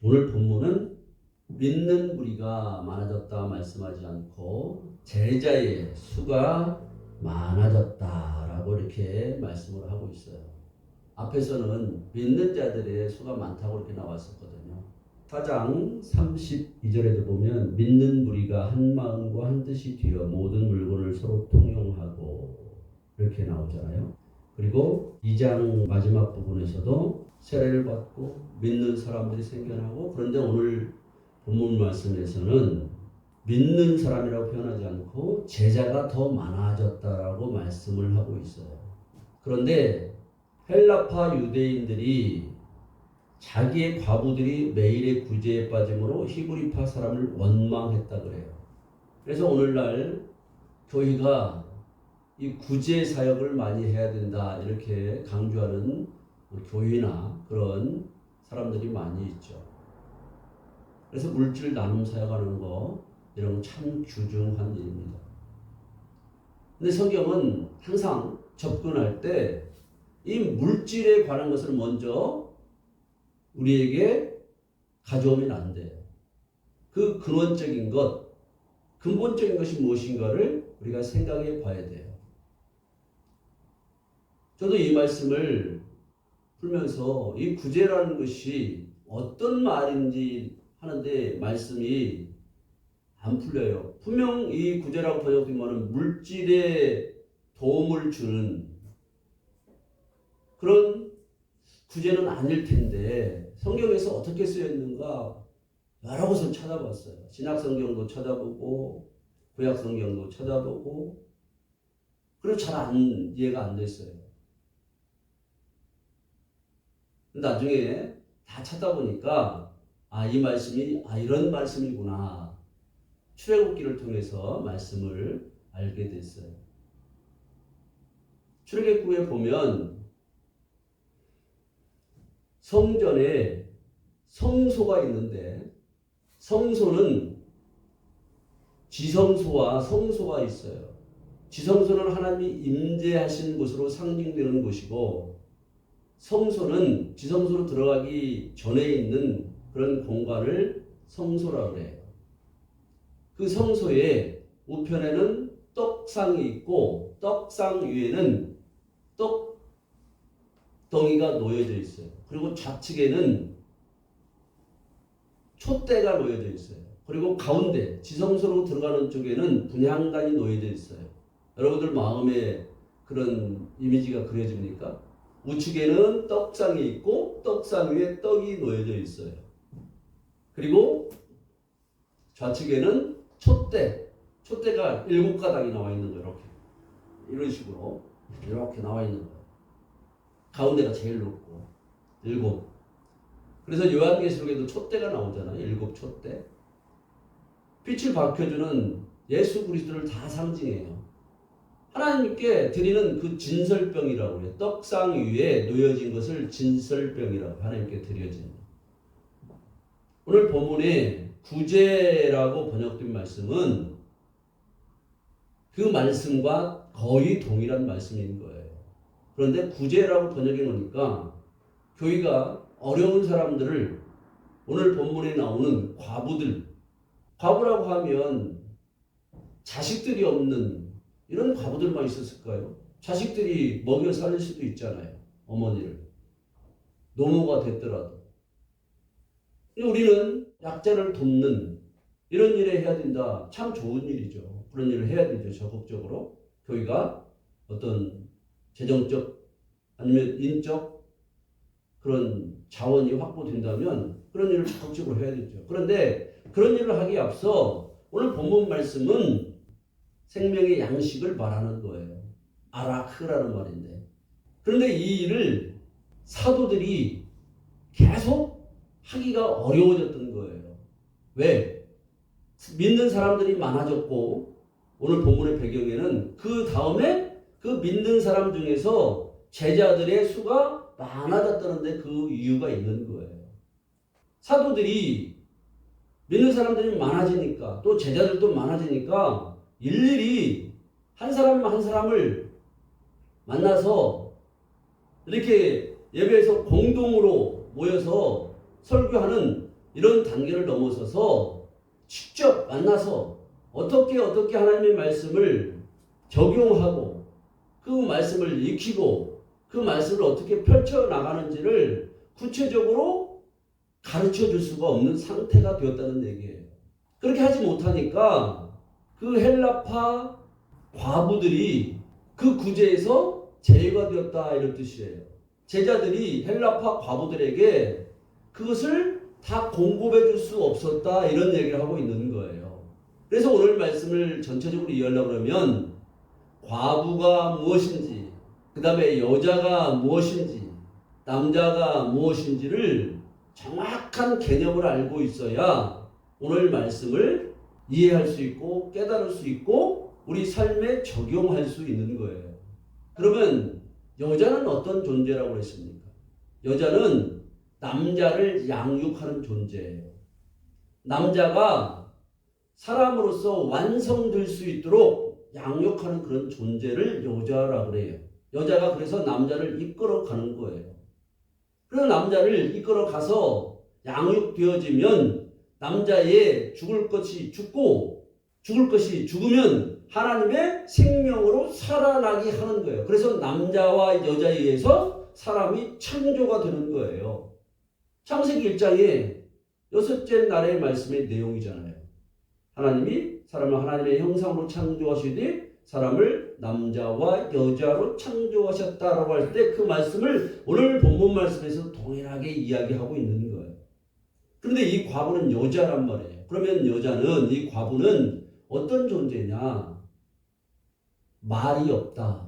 오늘 본문은 믿는 무리가 많아졌다 말씀하지 않고 제자의 수가 많아졌다라고 이렇게 말씀을 하고 있어요. 앞에서는 믿는 자들의 수가 많다고 이렇게 나왔었거든요. 4장 32절에도 보면 믿는 무리가 한 마음과 한 뜻이 되어 모든 물건을 서로 통용하고 이렇게 나오잖아요. 그리고 2장 마지막 부분에서도 세례를 받고 믿는 사람들이 생겨나고, 그런데 오늘 본문 말씀에서는 믿는 사람이라고 표현하지 않고 제자가 더 많아졌다라고 말씀을 하고 있어요. 그런데 헬라파 유대인들이 자기의 과부들이 매일의 구제에 빠짐으로 히브리파 사람을 원망했다 그래요. 그래서 오늘날 교회가 이 구제 사역을 많이 해야 된다 이렇게 강조하는 교회나 그런 사람들이 많이 있죠. 그래서 물질 나눔 사역하는 거 이런 거 참 귀중한 일입니다. 근데 성경은 항상 접근할 때 이 물질에 관한 것을 먼저 우리에게 가져오면 안 돼요. 그 근원적인 것, 근본적인 것이 무엇인가를 우리가 생각해 봐야 돼요. 저도 이 말씀을 풀면서 이 구제라는 것이 어떤 말인지 하는데 말씀이 안 풀려요. 분명 이 구제라고 번역된 말은 물질에 도움을 주는 그런 구제는 아닐 텐데 성경에서 어떻게 쓰여 있는가 여러 곳을 찾아봤어요. 신약 성경도 찾아보고 구약 성경도 찾아보고, 그리고 잘 이해가 안 됐어요. 나중에 다 찾다 보니까 이 말씀이 이런 말씀이구나. 출애굽기를 통해서 말씀을 알게 됐어요. 출애굽기에 보면 성전에 성소가 있는데 성소는 지성소와 성소가 있어요. 지성소는 하나님이 임재하신 곳으로 상징되는 곳이고, 성소는 지성소로 들어가기 전에 있는 그런 공간을 성소라고 해요. 그 성소의 우편에는 떡상이 있고 떡상 위에는 떡덩이가 놓여져 있어요. 그리고 좌측에는 촛대가 놓여져 있어요. 그리고 가운데 지성소로 들어가는 쪽에는 분향단이 놓여져 있어요. 여러분들 마음에 그런 이미지가 그려집니까? 우측에는 떡상이 있고 떡상 위에 떡이 놓여져 있어요. 그리고 좌측에는 촛대가 7가닥이 나와 있는 거예요. 이렇게 이런 식으로 이렇게 나와 있는 거예요. 가운데가 제일 높고 7. 그래서 요한계시록에도 촛대가 나오잖아요. 7 촛대. 빛을 밝혀주는 예수 그리스도를 다 상징해요. 하나님께 드리는 그 진설병이라고 해요. 떡상 위에 놓여진 것을 진설병이라고 하나님께 드려진. 오늘 본문에 구제라고 번역된 말씀은 그 말씀과 거의 동일한 말씀인 거예요. 그런데 구제라고 번역해 놓으니까 교회가 어려운 사람들을, 오늘 본문에 나오는 과부라고 하면 자식들이 없는 이런 과부들만 있었을까요? 자식들이 먹여 살릴 수도 있잖아요. 어머니를. 노모가 됐더라도. 우리는 약자를 돕는 이런 일을 해야 된다. 참 좋은 일이죠. 그런 일을 해야 되죠. 적극적으로. 교회가 어떤 재정적 아니면 인적 그런 자원이 확보된다면 그런 일을 적극적으로 해야 되죠. 그런데 그런 일을 하기에 앞서 오늘 본문 말씀은 생명의 양식을 말하는 거예요. 아라크라는 말인데. 그런데 이 일을 사도들이 계속 하기가 어려워졌던 거예요. 왜? 믿는 사람들이 많아졌고, 오늘 본문의 배경에는 그 다음에 그 믿는 사람 중에서 제자들의 수가 많아졌다는데 그 이유가 있는 거예요. 사도들이 믿는 사람들이 많아지니까, 또 제자들도 많아지니까 일일이 한 사람 한 사람을 만나서 이렇게 예배에서 공동으로 모여서 설교하는 이런 단계를 넘어서서 직접 만나서 어떻게 하나님의 말씀을 적용하고 그 말씀을 익히고 그 말씀을 어떻게 펼쳐나가는지를 구체적으로 가르쳐 줄 수가 없는 상태가 되었다는 얘기예요. 그렇게 하지 못하니까 그 헬라파 과부들이 그 구제에서 제거되었다 이런 뜻이에요. 제자들이 헬라파 과부들에게 그것을 다 공급해 줄 수 없었다 이런 얘기를 하고 있는 거예요. 그래서 오늘 말씀을 전체적으로 이해하려고 그러면 과부가 무엇인지, 그 다음에 여자가 무엇인지, 남자가 무엇인지를 정확한 개념을 알고 있어야 오늘 말씀을 이해할 수 있고 깨달을 수 있고 우리 삶에 적용할 수 있는 거예요. 그러면 여자는 어떤 존재라고 했습니까? 여자는 남자를 양육하는 존재예요. 남자가 사람으로서 완성될 수 있도록 양육하는 그런 존재를 여자라고 그래요. 여자가 그래서 남자를 이끌어 가는 거예요. 그래서 남자를 이끌어 가서 양육되어지면 남자의 죽을 것이 죽고 죽을 것이 죽으면 하나님의 생명으로 살아나게 하는 거예요. 그래서 남자와 여자에 의해서 사람이 창조가 되는 거예요. 창세기 1장에 6째 날의 말씀의 내용이잖아요. 하나님이 사람을 하나님의 형상으로 창조하시되 사람을 남자와 여자로 창조하셨다라고 할 때 그 말씀을 오늘 본문 말씀에서 동일하게 이야기하고 있는 거예요. 그런데 이 과부는 여자란 말이에요. 그러면 여자는, 이 과부는 어떤 존재냐? 말이 없다.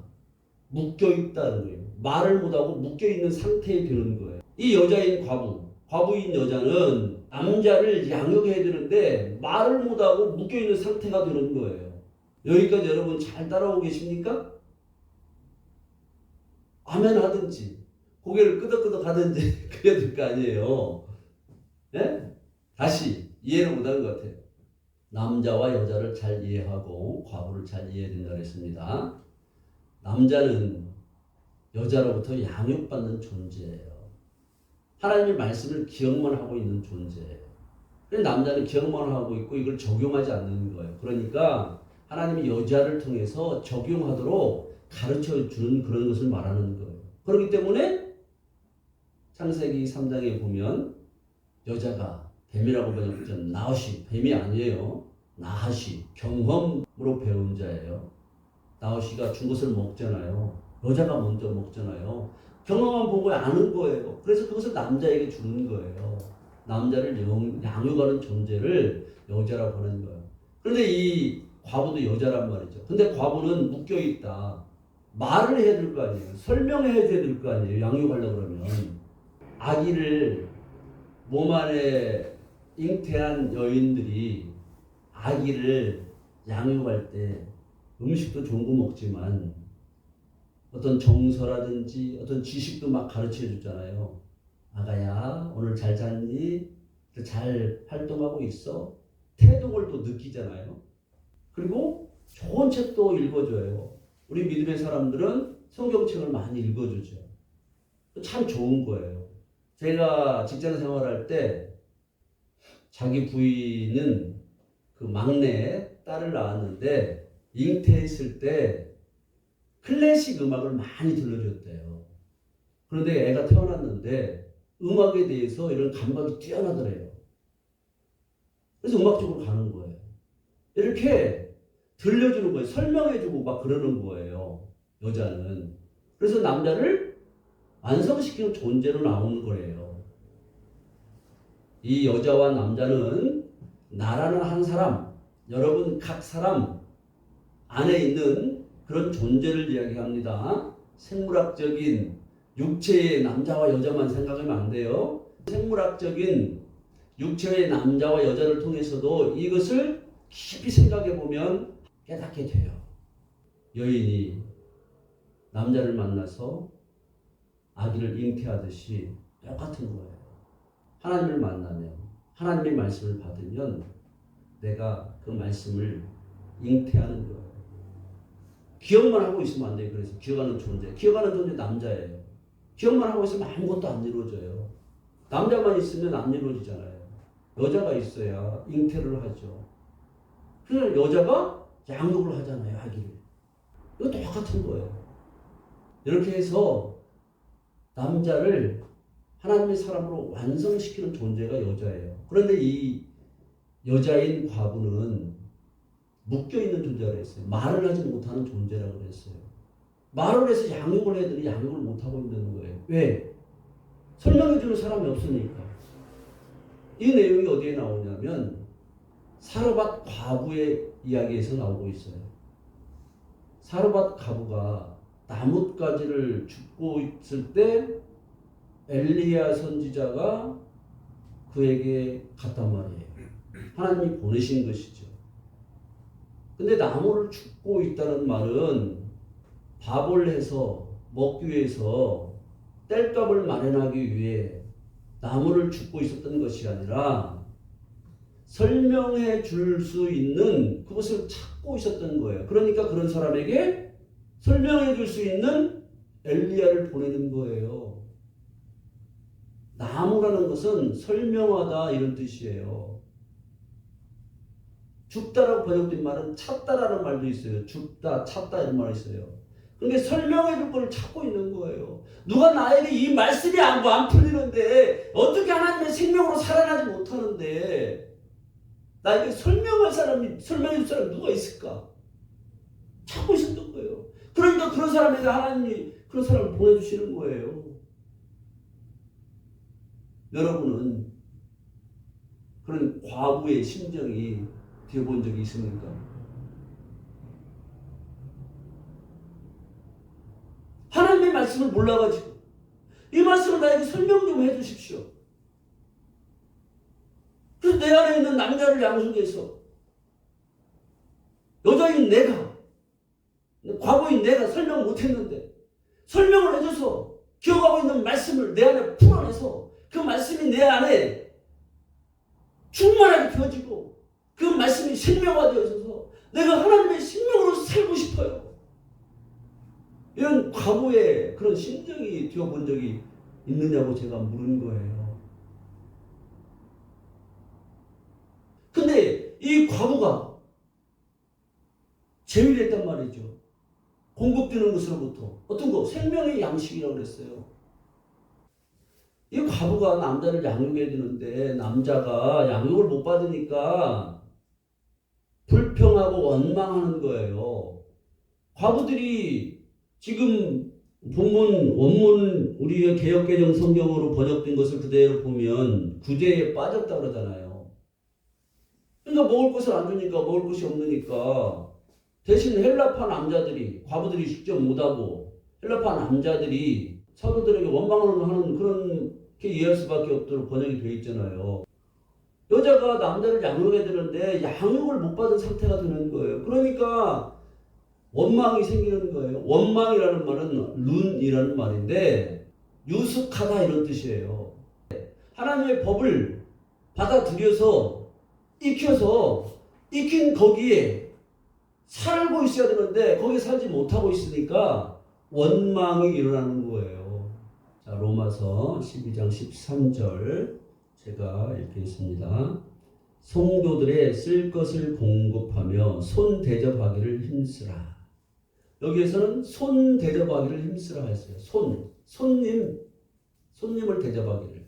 묶여있다는 거예요. 말을 못하고 묶여있는 상태에 드는 거예요. 이 여자인 과부인 여자는 남자를 양육해야 되는데 말을 못하고 묶여있는 상태가 되는 거예요. 여기까지 여러분 잘 따라오고 계십니까? 아멘 하든지 고개를 끄덕끄덕 하든지 그래야 될 거 아니에요. 네? 다시 이해를 못하는 것 같아요. 남자와 여자를 잘 이해하고 과부를 잘 이해해야 된다고 했습니다. 남자는 여자로부터 양육받는 존재예요. 하나님의 말씀을 기억만 하고 있는 존재예요. 그런데 남자는 기억만 하고 있고 이걸 적용하지 않는 거예요. 그러니까 하나님이 여자를 통해서 적용하도록 가르쳐 주는 그런 것을 말하는 거예요. 그렇기 때문에 창세기 3장에 보면 여자가 뱀이라고 번역했잖아요. 나옷이 뱀이 아니에요. 나핫이 경험으로 배운 자예요. 나옷이가 준 것을 먹잖아요. 여자가 먼저 먹잖아요. 경험만 보고 아는 거예요. 그래서 그것을 남자에게 주는 거예요. 남자를 양육하는 존재를 여자라고 하는 거예요. 그런데 이 과부도 여자란 말이죠. 근데 과부는 묶여있다. 말을 해야 될 거 아니에요. 설명해야 될 거 아니에요. 양육하려고 그러면. 아기를 몸 안에 잉태한 여인들이 아기를 양육할 때 음식도 좋은 거 먹지만 어떤 정서라든지 어떤 지식도 막 가르쳐 주잖아요. 아가야 오늘 잘 잤니? 잘 활동하고 있어? 태동을 또 느끼잖아요. 그리고 좋은 책도 읽어줘요. 우리 믿음의 사람들은 성경책을 많이 읽어주죠. 참 좋은 거예요. 제가 직장 생활할 때 자기 부인은 그 막내 딸을 낳았는데 잉태했을 때 클래식 음악을 많이 들려줬대요. 그런데 애가 태어났는데 음악에 대해서 이런 감각이 뛰어나더래요. 그래서 음악 쪽으로 가는 거예요. 이렇게 들려주는 거예요. 설명해주고 막 그러는 거예요. 여자는. 그래서 남자를 완성시키는 존재로 나오는 거예요. 이 여자와 남자는 나라는 한 사람, 여러분 각 사람 안에 있는 그런 존재를 이야기합니다. 생물학적인 육체의 남자와 여자만 생각하면 안 돼요. 생물학적인 육체의 남자와 여자를 통해서도 이것을 깊이 생각해 보면 깨닫게 돼요. 여인이 남자를 만나서 아기를 잉태하듯이 똑같은 거예요. 하나님을 만나면, 하나님의 말씀을 받으면 내가 그 말씀을 잉태하는 거예요. 기억만 하고 있으면 안 돼요. 그래서 기억하는 존재 남자예요. 기억만 하고 있으면 아무것도 안 이루어져요. 남자만 있으면 안 이루어지잖아요. 여자가 있어야 잉태를 하죠. 그래서 여자가 양육을 하잖아요, 아기를. 이거 똑같은 거예요. 이렇게 해서 남자를 하나님의 사람으로 완성시키는 존재가 여자예요. 그런데 이 여자인 과부는 묶여있는 존재라고 했어요. 말을 하지 못하는 존재라고 그랬어요. 말을 해서 양육을 해더니 양육을 못하고 있는 거예요. 왜? 설명해주는 사람이 없으니까. 이 내용이 어디에 나오냐면 사르밧 과부의 이야기에서 나오고 있어요. 사르밧 과부가 나뭇가지를 줍고 있을 때 엘리야 선지자가 그에게 갔단 말이에요. 하나님이 보내신 것이죠. 근데 나무를 줍고 있다는 말은 밥을 해서 먹기 위해서 땔감을 마련하기 위해 나무를 줍고 있었던 것이 아니라 설명해 줄 수 있는 그것을 찾고 있었던 거예요. 그러니까 그런 사람에게 설명해 줄 수 있는 엘리야를 보내는 거예요. 나무라는 것은 설명하다 이런 뜻이에요. 줍다라고 번역된 말은 찾다라는 말도 있어요. 줍다, 찾다 이런 말이 있어요. 그러니까 설명해 줄 걸 찾고 있는 거예요. 누가 나에게 이 말씀이 안 풀리는데 어떻게 하나님의 생명으로 살아나지 못하는데 나에게 설명해 줄 사람이 누가 있을까? 찾고 있었던 거예요. 그러니까 그런 사람에게 하나님이 그런 사람을 보내주시는 거예요. 여러분은 그런 과부의 심정이 되어본 적이 있습니까? 하나님의 말씀을 몰라가지고 이 말씀을 나에게 설명 좀 해주십시오. 그래서 내 안에 있는 남자를 양육해서 여자인 내가 과부인 내가 설명 못했는데 설명을 해줘서 기억하고 있는 말씀을 내 안에 풀어내서 그 말씀이 내 안에 충만하게 되어지고 그 말씀이 생명화 되어져서 내가 하나님의 생명으로 살고 싶어요. 이런 과부의 그런 심정이 되어본 적이 있느냐고 제가 물은 거예요. 근데 이 과부가 제외됐단 말이죠. 공급되는 것으로부터. 어떤 거? 생명의 양식이라고 그랬어요. 이 과부가 남자를 양육해야 되는데 남자가 양육을 못 받으니까 불평하고 원망하는 거예요. 과부들이 지금 원문 우리의 개역개정 성경으로 번역된 것을 그대로 보면 구제에 빠졌다 그러잖아요. 그러니까 먹을 것을 안 주니까 먹을 것이 없으니까 대신 헬라파 남자들이 과부들이 직접 못하고 헬라파 남자들이 사도들에게 원망을 하는 그렇게 이해할 수밖에 없도록 번역이 되어 있잖아요. 여자가 남자를 양육해야 되는데 양육을 못 받은 상태가 되는 거예요. 그러니까 원망이 생기는 거예요. 원망이라는 말은 룬이라는 말인데 유숙하다 이런 뜻이에요. 하나님의 법을 받아들여서 익힌 거기에 살고 있어야 되는데 거기에 살지 못하고 있으니까 원망이 일어나는 거예요. 자, 로마서 12장 13절 제가 읽겠습니다. 성도들의 쓸 것을 공급하며 손 대접하기를 힘쓰라. 여기에서는 손 대접하기를 힘쓰라 했어요. 손님을 대접하기를.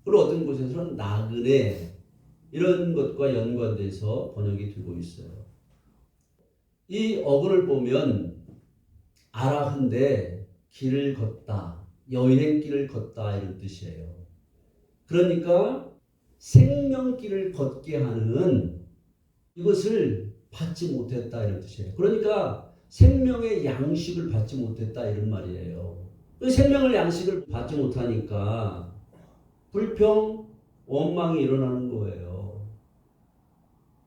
그리고 어떤 곳에서는 나그네 이런 것과 연관돼서 번역이 되고 있어요. 이 어근을 보면 아라흔데 길을 걷다, 여행길을 걷다 이런 뜻이에요. 그러니까 생명길을 걷게 하는 이것을 받지 못했다 이런 뜻이에요. 그러니까 생명의 양식을 받지 못했다 이런 말이에요. 생명의 양식을 받지 못하니까 불평, 원망이 일어나는 거예요.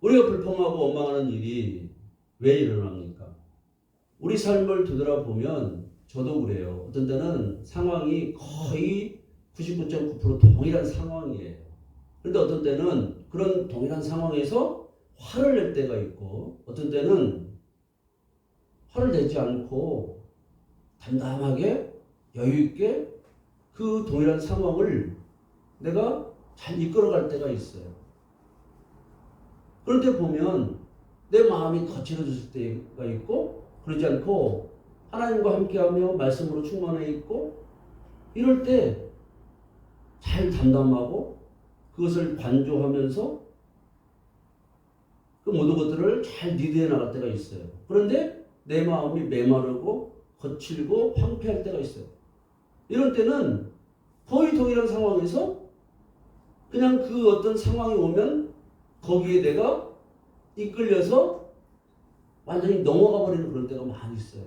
우리가 불평하고 원망하는 일이 왜 일어납니까? 우리 삶을 되돌아보면 저도 그래요. 어떤 때는 상황이 거의 99.9% 동일한 상황이에요. 그런데 어떤 때는 그런 동일한 상황에서 화를 낼 때가 있고 어떤 때는 화를 내지 않고 담담하게 여유 있게 그 동일한 상황을 내가 잘 이끌어갈 때가 있어요. 그럴 때 보면 내 마음이 거칠어질 때가 있고 그러지 않고 하나님과 함께하며 말씀으로 충만해 있고 이럴 때 잘 담담하고 그것을 관조하면서 그 모든 것들을 잘 리드해 나갈 때가 있어요. 그런데 내 마음이 메마르고 거칠고 황폐할 때가 있어요. 이런 때는 거의 동일한 상황에서 그냥 그 어떤 상황이 오면 거기에 내가 이끌려서 완전히 넘어가 버리는 그런 때가 많이 있어요.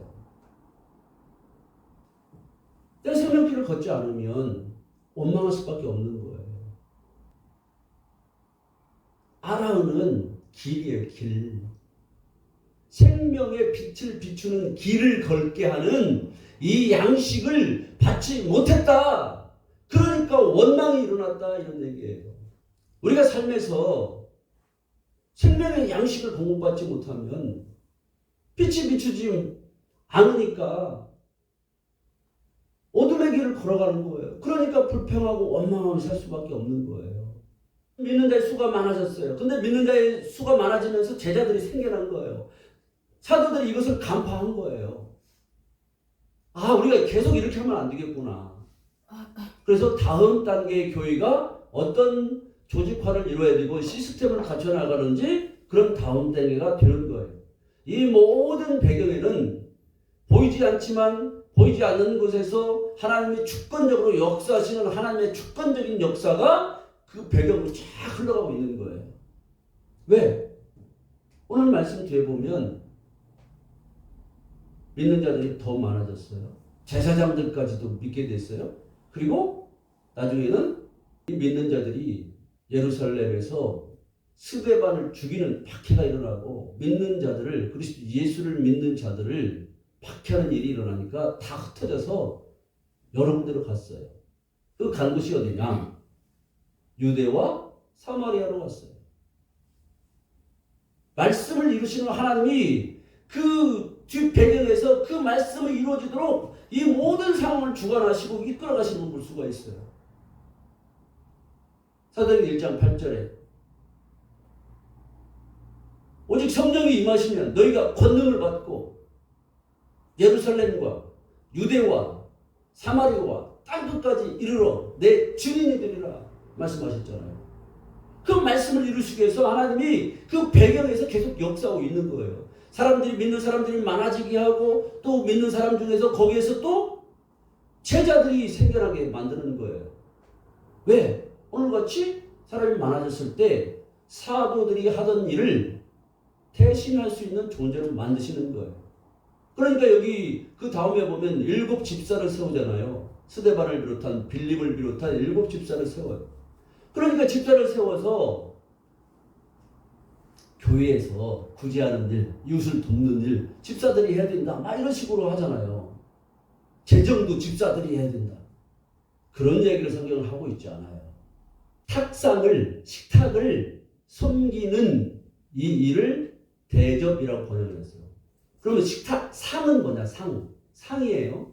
내가 생명길을 걷지 않으면 원망할 수밖에 없는 거예요. 아라은은 길이에요, 길. 생명의 빛을 비추는 길을 걷게 하는 이 양식을 받지 못했다. 그러니까 원망이 일어났다 이런 얘기예요. 우리가 삶에서 생명의 양식을 공급받지 못하면 빛이 비추지 않으니까 어둠의 길을 걸어가는 거예요. 그러니까 불평하고 원망하며 살 수밖에 없는 거예요. 믿는 자의 수가 많아졌어요. 근데 믿는 자의 수가 많아지면서 제자들이 생겨난 거예요. 사도들이 이것을 간파한 거예요. 아, 우리가 계속 이렇게 하면 안 되겠구나. 그래서 다음 단계의 교회가 어떤 조직화를 이루어야 되고 시스템을 갖춰나가는지 그런 다음 단계가 되는 거예요. 이 모든 배경에는 보이지 않지만 보이지 않는 곳에서 하나님이 주권적으로 역사하시는 하나님의 주권적인 역사가 그 배경으로 쫙 흘러가고 있는 거예요. 왜? 오늘 말씀 뒤에 보면 믿는 자들이 더 많아졌어요. 제사장들까지도 믿게 됐어요. 그리고 나중에는 이 믿는 자들이 예루살렘에서 스데반을 죽이는 박해가 일어나고 믿는 자들을 그리스도 예수를 믿는 자들을 박해하는 일이 일어나니까 다 흩어져서 여러 군데로 갔어요. 그 간 곳이 어디냐? 유대와 사마리아로 갔어요. 말씀을 이루시는 하나님이 그 뒷배경에서 그 말씀이 이루어지도록 이 모든 상황을 주관하시고 이끌어가시는 걸 볼 수가 있어요. 사도행전 1장 8절에 오직 성령이 임하시면 너희가 권능을 받고 예루살렘과 유대와 사마리아와 땅끝까지 이르러 내 증인이 되리라 말씀하셨잖아요. 그 말씀을 이루시기 위해서 하나님이 그 배경에서 계속 역사하고 있는 거예요. 사람들이 믿는 사람들이 많아지게 하고 또 믿는 사람 중에서 거기에서 또 제자들이 생겨나게 만드는 거예요. 왜? 오늘같이 사람이 많아졌을 때 사도들이 하던 일을 대신할 수 있는 존재로 만드시는 거예요. 그러니까 여기 그 다음에 보면 7 집사를 세우잖아요. 스데반을 비롯한 빌립을 비롯한 7 집사를 세워요. 그러니까 집사를 세워서 교회에서 구제하는 일, 이웃을 돕는 일, 집사들이 해야 된다. 막 이런 식으로 하잖아요. 재정도 집사들이 해야 된다. 그런 얘기를 성경을 하고 있지 않아요. 식탁을 섬기는 이 일을 대접이라고 번역을 했어요. 그러면 상은 뭐냐? 상이에요.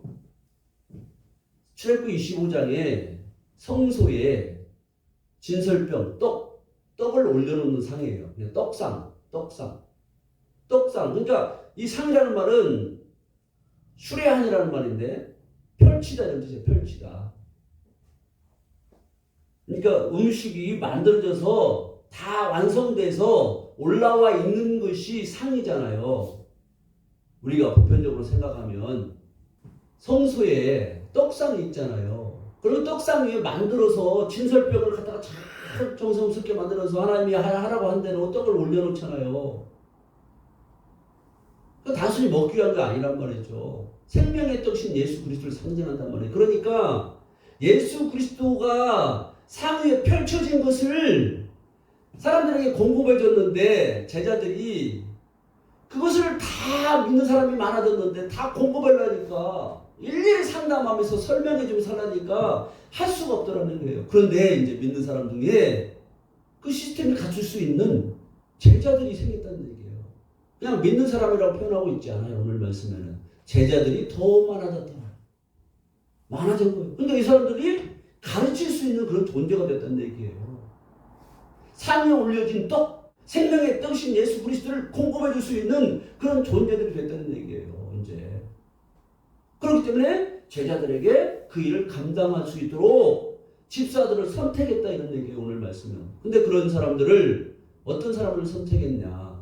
출애굽기 25장에 성소에 진설병, 떡을 올려놓는 상이에요. 떡상. 그러니까 이 상이라는 말은 수레한이라는 말인데 펼치다 이런 뜻이에요. 펼치다. 그러니까 음식이 만들어져서 다 완성돼서 올라와 있는 것이 상이잖아요. 우리가 보편적으로 생각하면 성소에 떡상이 있잖아요. 그리고 떡상 위에 만들어서 진설병을 갖다가 잘 정성스럽게 만들어서 하나님이 하라고 한 대로 떡을 올려놓잖아요. 단순히 먹기 위한 게 아니란 말이죠. 생명의 떡신 예수 그리스도를 상징한단 말이에요. 그러니까 예수 그리스도가 상 위에 펼쳐진 것을 사람들에게 공급해 줬는데 제자들이 그것을 다 믿는 사람이 많아졌는데 다 공급하려니까 일일이 상담하면서 설명해 주면서 하려니까 할 수가 없더라는 거예요. 그런데 이제 믿는 사람 중에 그 시스템을 갖출 수 있는 제자들이 생겼다는 얘기예요. 그냥 믿는 사람이라고 표현하고 있지 않아요. 오늘 말씀에는 제자들이 더 많아졌다. 많아진 거예요. 근데 이 사람들이 가르칠 수 있는 그런 존재가 됐다는 얘기예요. 상에 올려진 떡, 생명의 떡이신 예수 그리스도를 공급해 줄 수 있는 그런 존재들이 됐다는 얘기예요. 이제 그렇기 때문에 제자들에게 그 일을 감당할 수 있도록 집사들을 선택했다 이런 얘기예요. 오늘 말씀은. 근데 그런 사람들을 어떤 사람을 선택했냐?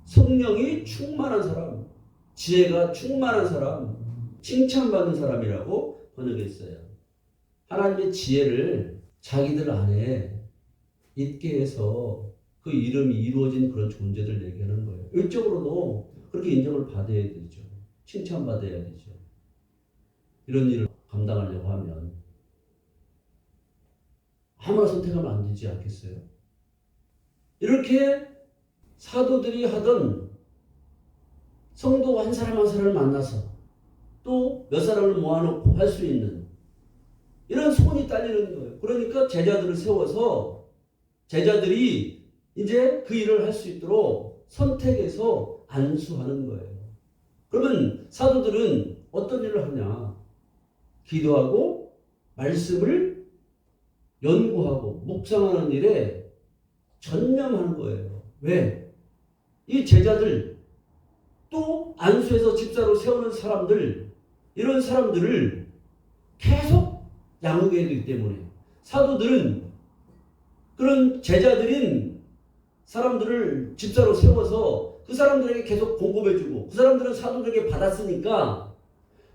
성령이 충만한 사람, 지혜가 충만한 사람, 칭찬받는 사람이라고 번역했어요. 하나님의 지혜를 자기들 안에 있게 해서 그 이름이 이루어진 그런 존재들 얘기하는 거예요. 일적으로도 그렇게 인정을 받아야 되죠. 칭찬받아야 되죠. 이런 일을 감당하려고 하면 아무나 선택하면 안 되지 않겠어요? 이렇게 사도들이 하던 성도 한 사람 한 사람을 만나서 또 몇 사람을 모아놓고 할 수 있는 이런 소원이 딸리는 거예요. 그러니까 제자들을 세워서 제자들이 이제 그 일을 할 수 있도록 선택해서 안수하는 거예요. 그러면 사도들은 어떤 일을 하냐? 기도하고 말씀을 연구하고 묵상하는 일에 전념하는 거예요. 왜? 이 제자들 또 안수해서 집사로 세우는 사람들 이런 사람들을 계속 양육해야 되기 때문에 사도들은 그런 제자들인 사람들을 집사로 세워서 그 사람들에게 계속 공급해주고 그 사람들은 사도들에게 받았으니까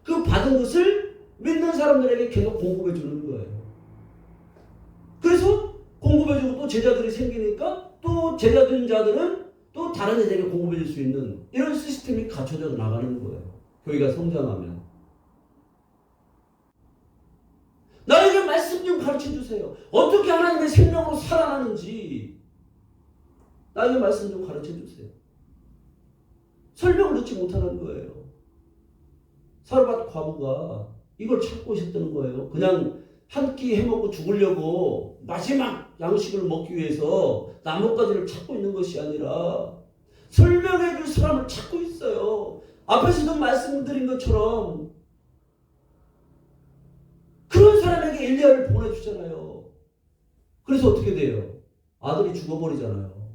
그 받은 것을 믿는 사람들에게 계속 공급해주는 거예요. 그래서 공급해주고 또 제자들이 생기니까 또 제자된 자들은 또 다른 애들에게 공급해줄 수 있는 이런 시스템이 갖춰져 나가는 거예요. 교회가 성장하면. 나에게 말씀 좀 가르쳐 주세요. 어떻게 하나님의 생명으로 살아나는지 나에게 말씀 좀 가르쳐 주세요. 설명을 듣지 못하는 거예요. 사르밧 과부가 이걸 찾고 있었다는 거예요. 그냥 한 끼 해먹고 죽으려고 마지막 양식을 먹기 위해서 나뭇가지를 찾고 있는 것이 아니라 설명해 줄 사람을 찾고 있어요. 앞에서도 말씀드린 것처럼 그런 사람에게 엘리야를 보내주잖아요. 그래서 어떻게 돼요? 아들이 죽어버리잖아요.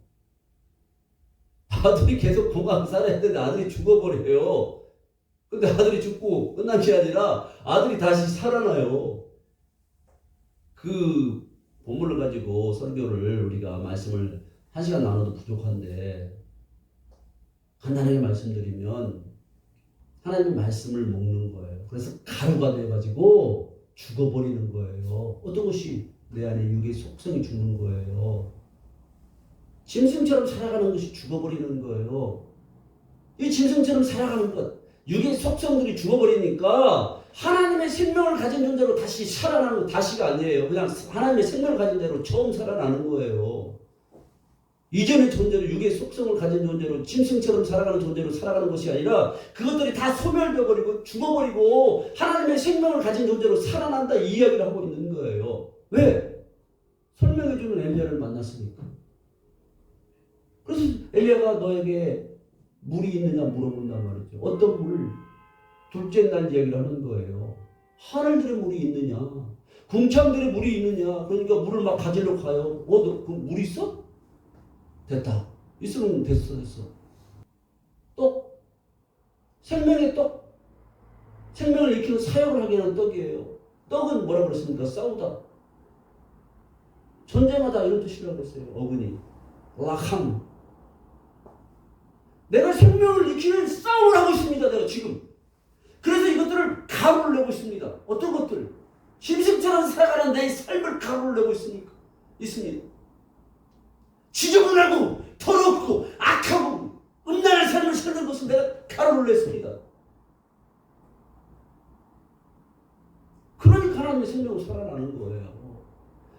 아들이 계속 건강 살아야 되는데 아들이 죽어버려요. 근데 아들이 죽고 끝난 게 아니라 아들이 다시 살아나요. 그 본문을 가지고 설교를 우리가 말씀을 1시간 나눠도 부족한데 간단하게 말씀드리면 하나님의 말씀을 먹는 거예요. 그래서 가루가 돼가지고 죽어버리는 거예요. 어떤 것이 내 안에 육의 속성이 죽는 거예요. 짐승처럼 살아가는 것이 죽어버리는 거예요. 이 짐승처럼 살아가는 것, 육의 속성들이 죽어버리니까 하나님의 생명을 가진 존재로 다시 살아나는 거 다시가 아니에요. 그냥 하나님의 생명을 가진 대로 처음 살아나는 거예요. 이전의 존재로 육의 속성을 가진 존재로 짐승처럼 살아가는 존재로 살아가는 것이 아니라 그것들이 다 소멸되어버리고 죽어버리고 하나님의 생명을 가진 존재로 살아난다 이 이야기를 하고 있는 거예요. 왜? 설명해주는 엘리야를 만났으니까. 그래서 엘리야가 너에게 물이 있느냐 물어본단 말이죠. 어떤 물? 둘째 날 이야기를 하는 거예요. 하늘들의 물이 있느냐? 궁창들의 물이 있느냐? 그러니까 물을 막 가지러 가요. 너 그 물 있어? 됐다. 있으면 됐어. 떡. 생명의 떡. 생명을 일으키는 사역을 하게 하는 떡이에요. 떡은 뭐라 그랬습니까? 싸우다. 전쟁하다 이런 뜻이라고 했어요. 어근이. 락함. 내가 생명을 일으키는 싸움을 하고 있습니다. 내가 지금. 그래서 이것들을 가루를 내고 있습니다. 어떤 것들? 짐승처럼 살아가는 내 삶을 가루를 내고 있습니다. 지저분하고 더럽고 악하고 음란한 삶을 사는 것은 내가 가루를 냈습니다. 그러니까 하나님의 생명으로 살아나는 거예요.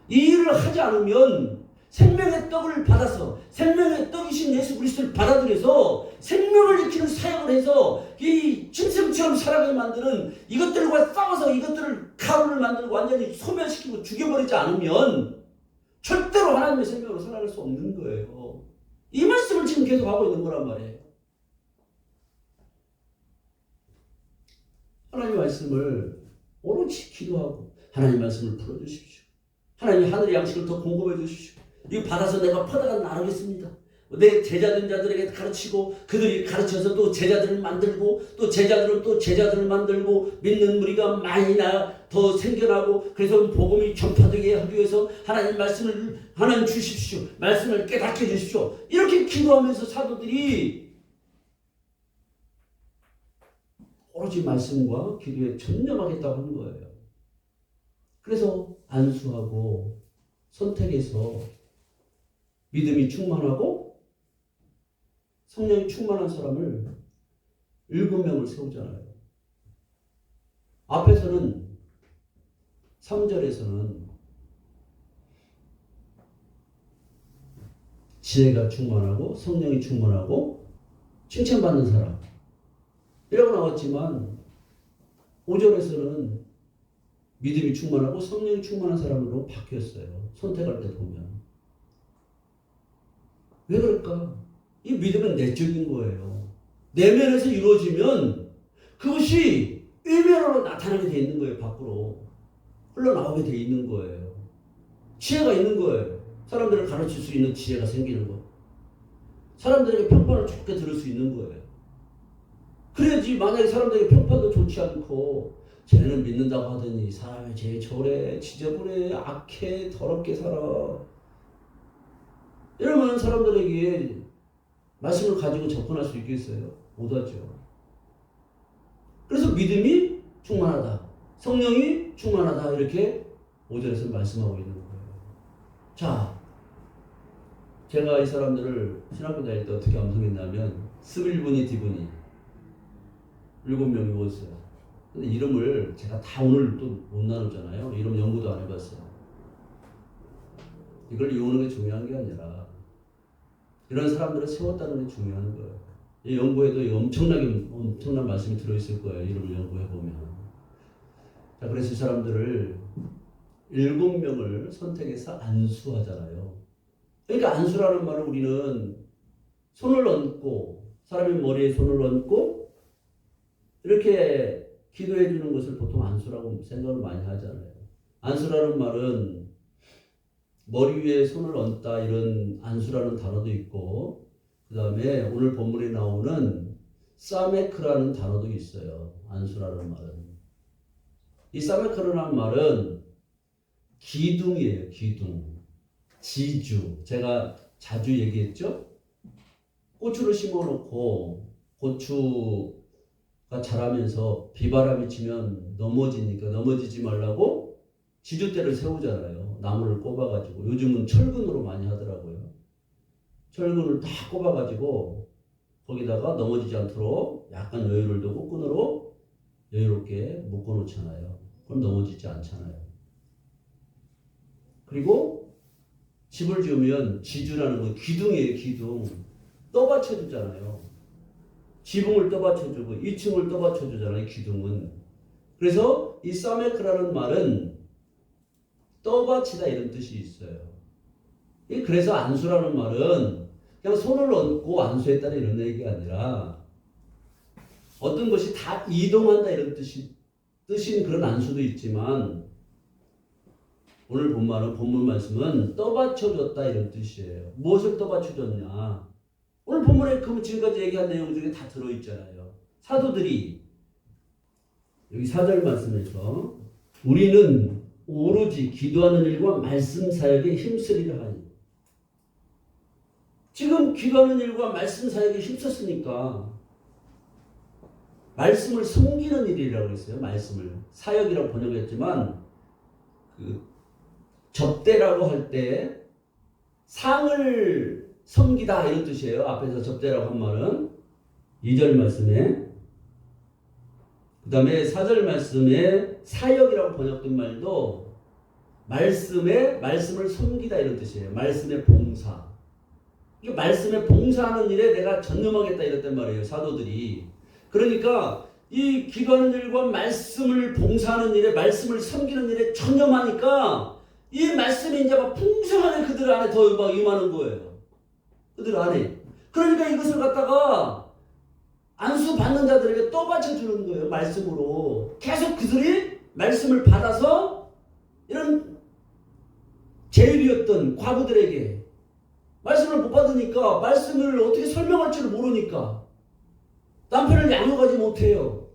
이 일을 하지 않으면 생명의 떡을 받아서 생명의 떡이신 예수 그리스도를 받아들여서 생명을 지키는 사역을 해서 이 짐승처럼 살아가게 만드는 이것들과 싸워서 이것들을 가루를 만들고 완전히 소멸시키고 죽여버리지 않으면 절대로 하나님의 생명으로 살아갈 수 없는 거예요. 이 말씀을 지금 계속 하고 있는 거란 말이에요. 하나님의 말씀을 오롯이 기도하고 하나님의 말씀을 풀어주십시오. 하나님 하늘의 양식을 더 공급해 주십시오. 이거 받아서 내가 퍼다가 나누겠습니다. 내 제자된 자들에게 가르치고 그들이 가르쳐서 또 제자들을 만들고 또 제자들은 또 제자들을 만들고 믿는 무리가 많이 더 생겨나고 그래서 복음이 전파되게 하기 위해서 하나님 말씀을 하나님 주십시오. 말씀을 깨닫게 해주십시오. 이렇게 기도하면서 사도들이 오로지 말씀과 기도에 전념하겠다고 하는 거예요. 그래서 안수하고 선택해서 믿음이 충만하고 성령이 충만한 사람을 7명을 세우잖아요. 앞에서는 3절에서는 지혜가 충만하고 성령이 충만하고 칭찬받는 사람 이라고 나왔지만 5절에서는 믿음이 충만하고 성령이 충만한 사람으로 바뀌었어요. 선택할 때 보면. 왜 그럴까? 이 믿음은 내적인 거예요. 내면에서 이루어지면 그것이 외면으로 나타나게 돼 있는 거예요. 밖으로. 흘러나오게 돼 있는 거예요. 지혜가 있는 거예요. 사람들을 가르칠 수 있는 지혜가 생기는 거. 사람들에게 평판을 좋게 들을 수 있는 거예요. 그래야지 만약에 사람들에게 평판도 좋지 않고 쟤는 믿는다고 하더니 사람이 쟤 저래 지저분해 악해 더럽게 살아 이러면 사람들에게 말씀을 가지고 접근할 수 있겠어요? 못하죠. 그래서 믿음이 충만하다. 성령이 충만하다. 이렇게 5절에서 말씀하고 있는 거예요. 자, 제가 이 사람들을 신학교 다닐 때 어떻게 암송했냐면 스빌분이 디분이 7명이 모였어요. 근데 이름을 제가 다 오늘 또 못 나누잖아요. 이름 연구도 안 해봤어요. 이걸 이용하는 게 중요한 게 아니라 이런 사람들을 세웠다는 게 중요한 거예요. 이 연구에도 엄청난 말씀이 들어있을 거예요. 이름을 연구해보면. 자, 그래서 이 사람들을 7명을 선택해서 안수하잖아요. 그러니까 안수라는 말은 우리는 손을 얹고 사람의 머리에 손을 얹고 이렇게 기도해 주는 것을 보통 안수라고 생각을 많이 하잖아요. 안수라는 말은 머리 위에 손을 얹다 이런 안수라는 단어도 있고 그 다음에 오늘 본문에 나오는 사메크라는 단어도 있어요. 안수라는 말은. 이 사메크라는 말은 기둥이에요. 기둥. 지주. 제가 자주 얘기했죠. 고추를 심어놓고 고추가 자라면서 비바람이 치면 넘어지니까 넘어지지 말라고 지주대를 세우잖아요. 나무를 꼽아가지고. 요즘은 철근으로 많이 하더라고요. 철근을 다 꼽아가지고 거기다가 넘어지지 않도록 약간 여유를 두고 끈으로 여유롭게 묶어놓잖아요. 그럼 넘어지지 않잖아요. 그리고 집을 지으면 지주라는 건 기둥이에요. 기둥. 떠받쳐주잖아요. 지붕을 떠받쳐주고 2층을 떠받쳐주잖아요. 기둥은. 그래서 이 사메크라는 말은 떠받치다 이런 뜻이 있어요. 그래서 안수라는 말은 그냥 손을 얹고 안수했다는 이런 얘기가 아니라 어떤 것이 다 이동한다 이런 뜻인 그런 안수도 있지만 오늘 본문 말씀은 떠받쳐줬다 이런 뜻이에요. 무엇을 떠받쳐줬냐? 오늘 본문에 지금까지 얘기한 내용 중에 다 들어있잖아요. 사도들이 여기 4절 말씀에서 우리는 오로지 기도하는 일과 말씀 사역에 힘쓰리라 하니 지금 기도하는 일과 말씀 사역에 힘썼으니까 말씀을 섬기는 일이라고 했어요. 말씀을 사역이라고 번역했지만 그 접대라고 할 때 상을 섬기다 이런 뜻이에요. 앞에서 접대라고 한 말은 2절 말씀에 그 다음에 4절 말씀에 사역이라고 번역된 말도 말씀을 섬기다 이런 뜻이에요. 말씀의 봉사. 이 말씀에 봉사하는 일에 내가 전념하겠다 이랬단 말이에요. 사도들이. 그러니까 이 기도하는 일과 말씀을 봉사하는 일에 말씀을 섬기는 일에 전념하니까 이 말씀이 이제 막 풍성하게 그들 안에 더 막 임하는 거예요. 그들 안에. 그러니까 이것을 갖다가 안수 받는 자들에게 떠받쳐 주는 거예요. 말씀으로. 계속 그들이 말씀을 받아서 이런 제일이었던 과부들에게 말씀을 못 받으니까 말씀을 어떻게 설명할 줄 모르니까 남편을 양육하지 못해요.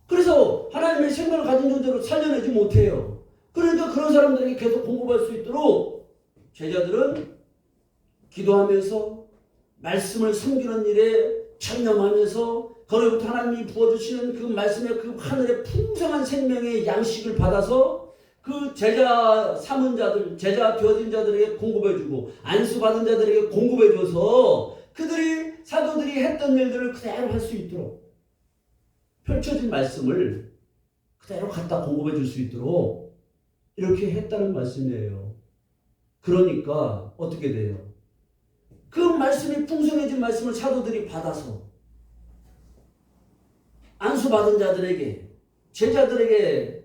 그래서 하나님의 생명을 가진 존재로 살려내지 못해요. 그러니까 그런 사람들에게 계속 공급할 수 있도록 제자들은 기도하면서 말씀을 섬기는 일에 전념하면서 거기부터 하나님이 부어주시는 그 말씀의 그 하늘의 풍성한 생명의 양식을 받아서 그 제자 삼은 자들, 제자 되어진 자들에게 공급해주고 안수받은 자들에게 공급해줘서 그들이 사도들이 했던 일들을 그대로 할 수 있도록 펼쳐진 말씀을 그대로 갖다 공급해줄 수 있도록 이렇게 했다는 말씀이에요. 그러니까 어떻게 돼요? 그 말씀이 풍성해진 말씀을 사도들이 받아서 안수받은 자들에게 제자들에게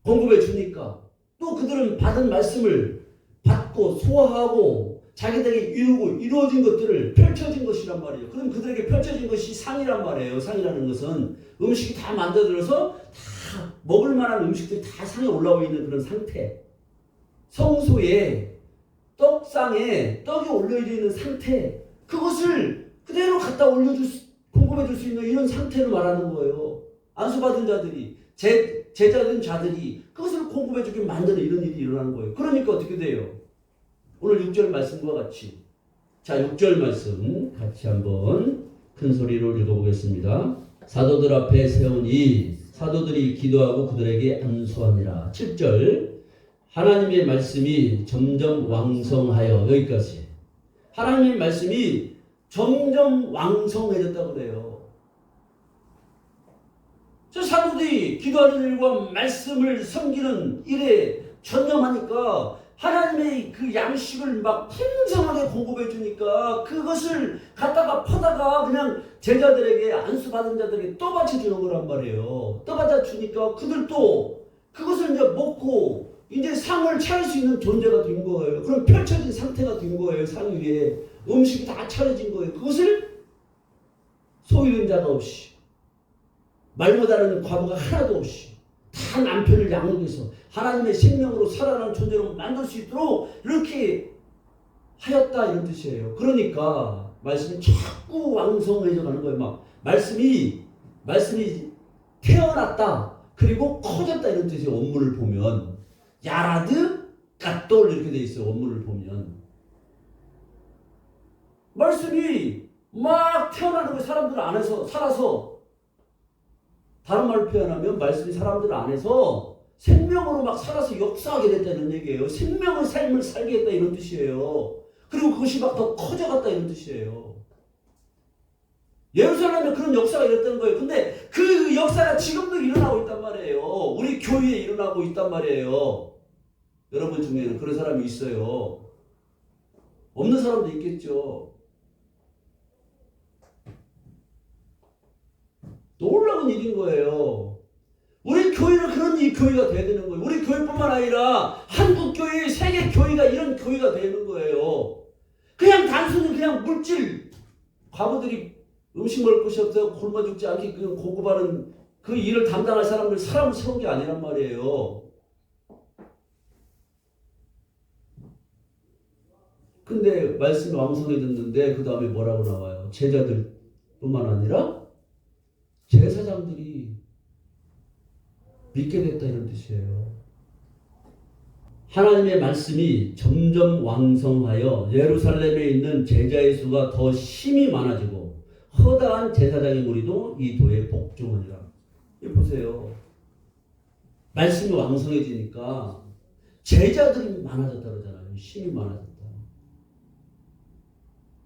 공급해 주니까 또 그들은 받은 말씀을 받고 소화하고 자기들에게 이루어진 것들을 펼쳐진 것이란 말이에요. 그럼 그들에게 펼쳐진 것이 상이란 말이에요. 상이라는 것은 음식이 다 만들어져서 다 먹을 만한 음식들이 다 상에 올라와 있는 그런 상태. 성소에 떡상에 떡이 올려져 있는 상태. 그것을 그대로 갖다 공급해 줄 수 있는 이런 상태를 말하는 거예요. 안수받은 자들이 제자된 자들이 그것을 공급해 주게 만드는 이런 일이 일어나는 거예요. 그러니까 어떻게 돼요? 오늘 6절 말씀과 같이 자 6절 말씀 같이 한번 큰 소리로 읽어보겠습니다. 사도들 앞에 세우니 사도들이 기도하고 그들에게 안수하니라. 7절 하나님의 말씀이 점점 왕성하여 여기까지 하나님의 말씀이 점점 왕성해졌다고 그래요. 저 사도들이 기도하는 일과 말씀을 섬기는 일에 전념하니까 하나님의 그 양식을 막 풍성하게 공급해 주니까 그것을 갖다가 퍼다가 그냥 제자들에게 안수받은 자들에게 떠받쳐 주는 거란 말이에요. 떠받쳐 주니까 그들도 그것을 이제 먹고 이제 상을 차릴 수 있는 존재가 된 거예요. 그럼 펼쳐진 상태가 된 거예요. 상 위에 음식이 다 차려진 거예요. 그것을 소유된 자가 없이 말 못하는 과부가 하나도 없이 다 남편을 양육해서 하나님의 생명으로 살아나는 존재로 만들 수 있도록 이렇게 하였다 이런 뜻이에요. 그러니까 말씀이 자꾸 왕성해져 가는 거예요. 막 말씀이 태어났다 그리고 커졌다 이런 뜻이에요. 원문을 보면 야라드 갓돌 이렇게 돼 있어요. 원문을 보면 말씀이 막 태어나는 거예요. 사람들 안에서 살아서 다른 말로 표현하면 말씀이 사람들 안에서 생명으로 막 살아서 역사하게 됐다는 얘기예요. 생명의 삶을 살게 했다 이런 뜻이에요. 그리고 그것이 막 더 커져갔다 이런 뜻이에요. 예루살렘에 그런 역사가 일어났다는 거예요. 근데 그 역사가 지금도 일어나고 있단 말이에요. 우리 교회에 일어나고 있단 말이에요. 여러분 중에는 그런 사람이 있어요. 없는 사람도 있겠죠. 놀라운 일인 거예요. 우리 교회는 그런 이 교회가 돼야 되는 거예요. 우리 교회뿐만 아니라 한국 교회, 세계 교회가 이런 교회가 되는 거예요. 그냥 단순히 그냥 물질, 과부들이 음식 먹을 것이 없어서 굶어 죽지 않게 그냥 공급하는 그 일을 담당할 사람을 사람을 세운 게 아니란 말이에요. 근데 말씀이 왕성해졌는데 그 다음에 뭐라고 나와요? 제자들뿐만 아니라 제사장들이 믿게 됐다 이런 뜻이에요. 하나님의 말씀이 점점 왕성하여 예루살렘에 있는 제자의 수가 더 심히 많아지고 허다한 제사장의 무리도 이 도에 복종하니라. 이거 보세요. 말씀이 왕성해지니까 제자들이 많아졌다 그러잖아요. 힘이 많아졌다.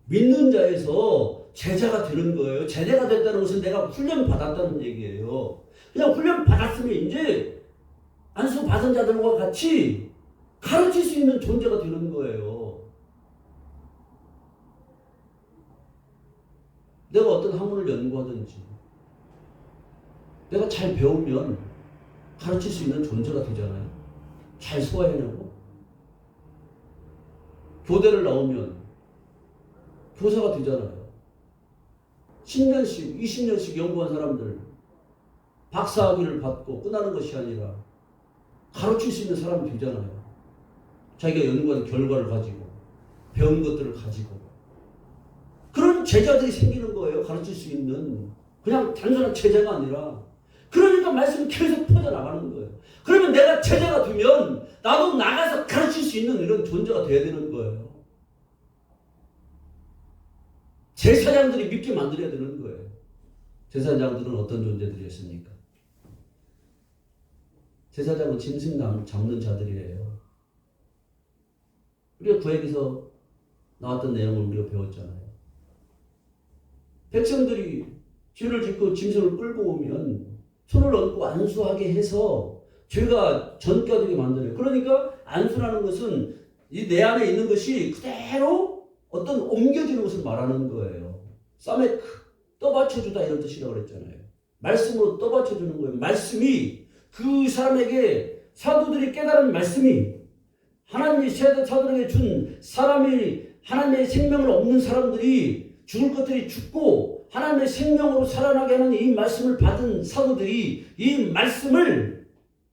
믿는 자에서 제자가 되는 거예요. 제자가 됐다는 것은 내가 훈련 받았다는 얘기예요. 그냥 훈련 받았으면 이제 안수 받은 자들과 같이 가르칠 수 있는 존재가 되는 거예요. 내가 어떤 학문을 연구하든지 내가 잘 배우면 가르칠 수 있는 존재가 되잖아요. 잘 소화해내고 교대를 나오면 교사가 되잖아요. 10년씩 20년씩 연구한 사람들 박사학위를 받고 끝나는 것이 아니라 가르칠 수 있는 사람이 되잖아요. 자기가 연구한 결과를 가지고 배운 것들을 가지고 그런 제자들이 생기는 거예요. 가르칠 수 있는 그냥 단순한 제자가 아니라 그러니까 말씀이 계속 퍼져나가는 거예요. 그러면 내가 제자가 되면 나도 나가서 가르칠 수 있는 이런 존재가 돼야 되는 거예요. 제사장들이 믿게 만들어야 되는 거예요. 제사장들은 어떤 존재들이었습니까? 제사장은 짐승 잡는 자들이에요. 우리가 구약에서 나왔던 내용을 우리가 배웠잖아요. 백성들이 죄를 짓고 짐승을 끌고 오면 손을 얹고 안수하게 해서 죄가 전가되게 만들어요. 그러니까 안수라는 것은 이 내 안에 있는 것이 그대로 어떤 옮겨지는 것을 말하는 거예요. 사메크, 떠받쳐주다 이런 뜻이라고 그랬잖아요. 말씀으로 떠받쳐주는 거예요. 말씀이 그 사람에게 사도들이 깨달은 말씀이 하나님이 사도들에게 준 사람이 하나님의 생명을 없는 사람들이 죽을 것들이 죽고 하나님의 생명으로 살아나게 하는 이 말씀을 받은 사도들이 이 말씀을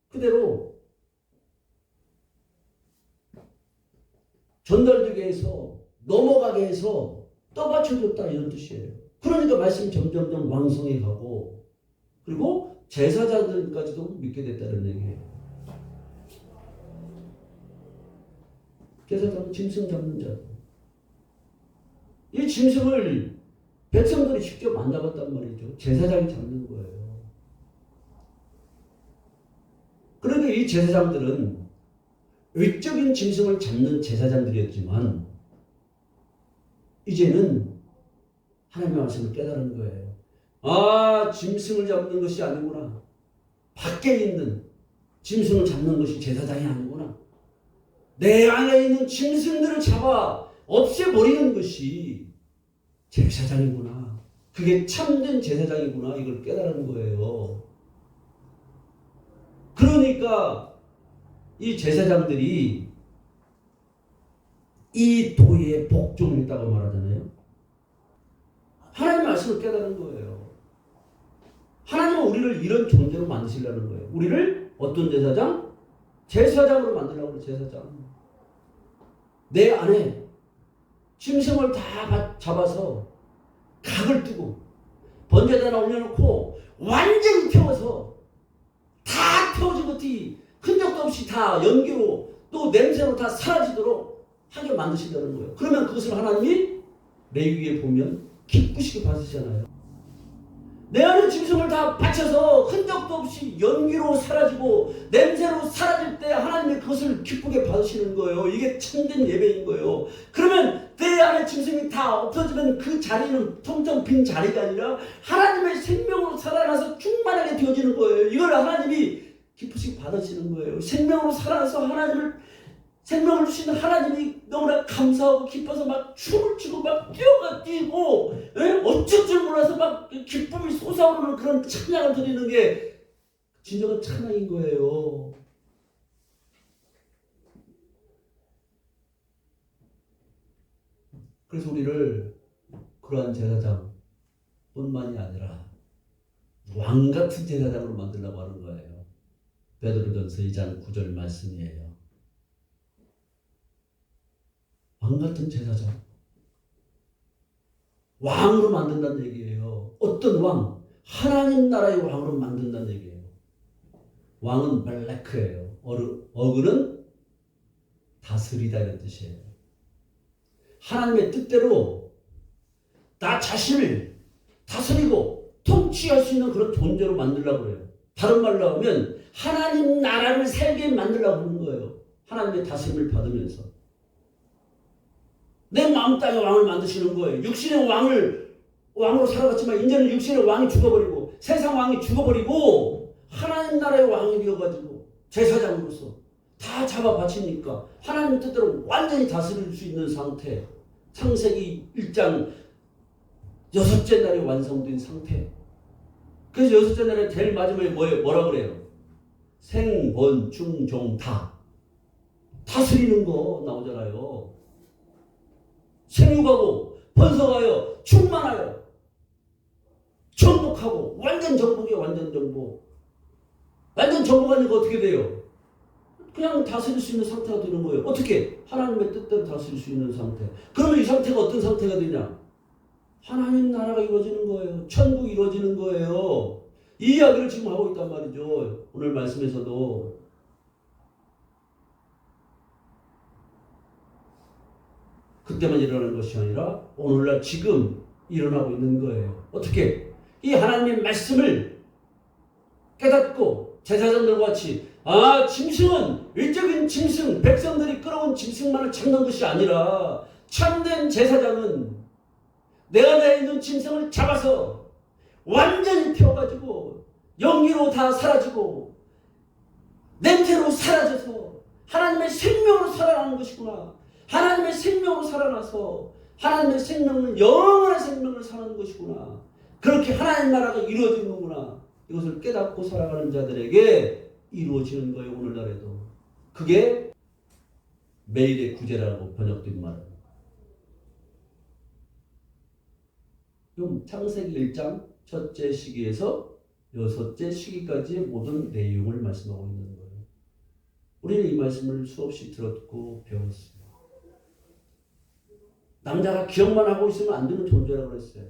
그대로 전달되게 해서 넘어가게 해서 떠받쳐줬다 이런 뜻이에요. 그러니까 말씀이 점점점 왕성해 가고 그리고 제사장들까지도 믿게 됐다는 얘기예요. 제사장은 짐승 잡는 자. 이 짐승을 백성들이 직접 만나봤단 말이죠. 제사장이 잡는 거예요. 그런데 이 제사장들은 외적인 짐승을 잡는 제사장들이었지만 이제는 하나님의 말씀을 깨달은 거예요. 아, 짐승을 잡는 것이 아니구나. 밖에 있는 짐승을 잡는 것이 제사장이 아니구나. 내 안에 있는 짐승들을 잡아 없애버리는 것이 제사장이구나. 그게 참된 제사장이구나. 이걸 깨달은 거예요. 그러니까 이 제사장들이 이 도의 복종했다고 말하잖아요. 하나님의 말씀을 깨달은 거예요. 하나님은 우리를 이런 존재로 만드시려는 거예요. 우리를 어떤 제사장? 제사장으로 만들려고 그래요. 제사장. 내 안에 짐승을 다 잡아서 각을 뜨고 번제단에 올려놓고 완전히 태워서 다 태워진 것이 흔적도 없이 다 연기로 또 냄새로 다 사라지도록 하게 만드시려는 거예요. 그러면 그것을 하나님이 레위기에 보면 기쁘시게 받으시잖아요. 내 안에 짐승을 다 바쳐서 흔적도 없이 연기로 사라지고 냄새로 사라질 때 하나님이 그것을 기쁘게 받으시는 거예요. 이게 참된 예배인 거예요. 그러면 내 안에 짐승이 다 없어지면 그 자리는 텅텅 빈 자리가 아니라 하나님의 생명으로 살아나서 충만하게 되어지는 거예요. 이걸 하나님이 기쁘시게 받으시는 거예요. 생명으로 살아나서 하나님을 생명을 주시는 하나님이 너무나 감사하고 기뻐서 막 춤을 추고 막 뛰고 어쩔 줄 몰라서 막 기쁨이 솟아오르는 그런 찬양을 드리는 게 진정한 찬양인 거예요. 그래서 우리를 그러한 제사장뿐만이 아니라 왕 같은 제사장으로 만들려고 하는 거예요. 베드로전서 2장 9절 말씀이에요. 왕 같은 제사장. 왕으로 만든다는 얘기예요. 어떤 왕? 하나님 나라의 왕으로 만든다는 얘기예요. 왕은 멜레크예요. 어그는 다스리다 이런 뜻이에요. 하나님의 뜻대로 나 자신을 다스리고 통치할 수 있는 그런 존재로 만들려고 해요. 다른 말로 하면 하나님 나라를 살게 만들려고 하는 거예요. 하나님의 다스림을 받으면서. 내 마음 땅에 왕을 만드시는 거예요. 육신의 왕으로 살아갔지만 이제는 육신의 왕이 죽어버리고 세상 왕이 죽어버리고 하나님 나라의 왕이 되어가지고 제사장으로서 다 잡아 바치니까 하나님 뜻대로 완전히 다스릴 수 있는 상태. 창세기 1장 6째 날에 완성된 상태. 그래서 6째 날에 제일 마지막에 뭐라 그래요? 생번충종 다 다스리는 거 나오잖아요. 생육하고 번성하여 충만하여 정복하고 완전 정복이에요. 완전 정복. 완전 정복하니까 어떻게 돼요? 그냥 다스릴 수 있는 상태가 되는 거예요. 어떻게? 하나님의 뜻대로 다스릴 수 있는 상태. 그러면 이 상태가 어떤 상태가 되냐? 하나님 나라가 이루어지는 거예요. 천국이 이루어지는 거예요. 이 이야기를 지금 하고 있단 말이죠. 오늘 말씀에서도. 그때만 일어나는 것이 아니라 오늘날 지금 일어나고 있는 거예요. 어떻게? 이 하나님의 말씀을 깨닫고 제사장들과 같이 짐승은 외적인 짐승, 백성들이 끌어온 짐승만을 잡는 것이 아니라 참된 제사장은 내가 내 있는 짐승을 잡아서 완전히 태워가지고 연기로 다 사라지고 냄새로 사라져서 하나님의 생명으로 살아나는 것이구나. 하나님의 생명으로 살아나서 하나님의 생명은 영원한 생명을 사는 것이구나. 그렇게 하나님 나라가 이루어지는구나. 이것을 깨닫고 살아가는 자들에게 이루어지는 거예요. 오늘날에도. 그게 매일의 구제라고 번역된 말입니다. 창세기 1장 첫째 시기에서 여섯째 시기까지의 모든 내용을 말씀하고 있는 거예요. 우리는 이 말씀을 수없이 들었고 배웠습니다. 남자가 기억만 하고 있으면 안 되는 존재라고 그랬어요.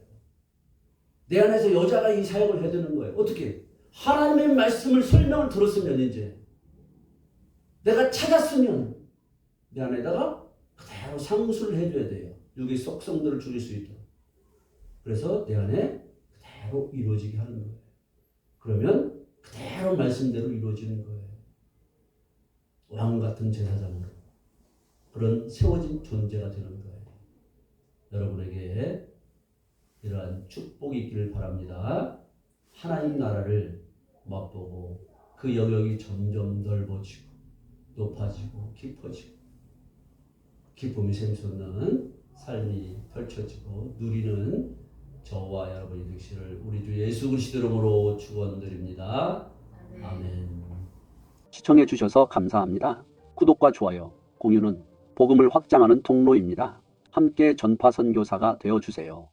내 안에서 여자가 이 사역을 해야 되는 거예요. 어떻게? 하나님의 말씀을 설명을 들었으면 이제 내가 찾았으면 내 안에다가 그대로 상수를 해줘야 돼요. 육의 속성들을 줄일 수 있도록. 그래서 내 안에 그대로 이루어지게 하는 거예요. 그러면 그대로 말씀대로 이루어지는 거예요. 왕 같은 제사장으로 그런 세워진 존재가 되는 거예요. 여러분에게 이러한 축복이 있기를 바랍니다. 하나님 나라를 맛보고 그 영역이 점점 넓어지고 높아지고 깊어지고 기쁨이 샘솟는 삶이 펼쳐지고 누리는 저와 여러분이 되시기를 우리 주 예수 그리스도 이름으로 축원드립니다. 아멘. 시청해 주셔서 감사합니다. 구독과 좋아요, 공유는 복음을 확장하는 통로입니다. 함께 전파 선교사가 되어 주세요.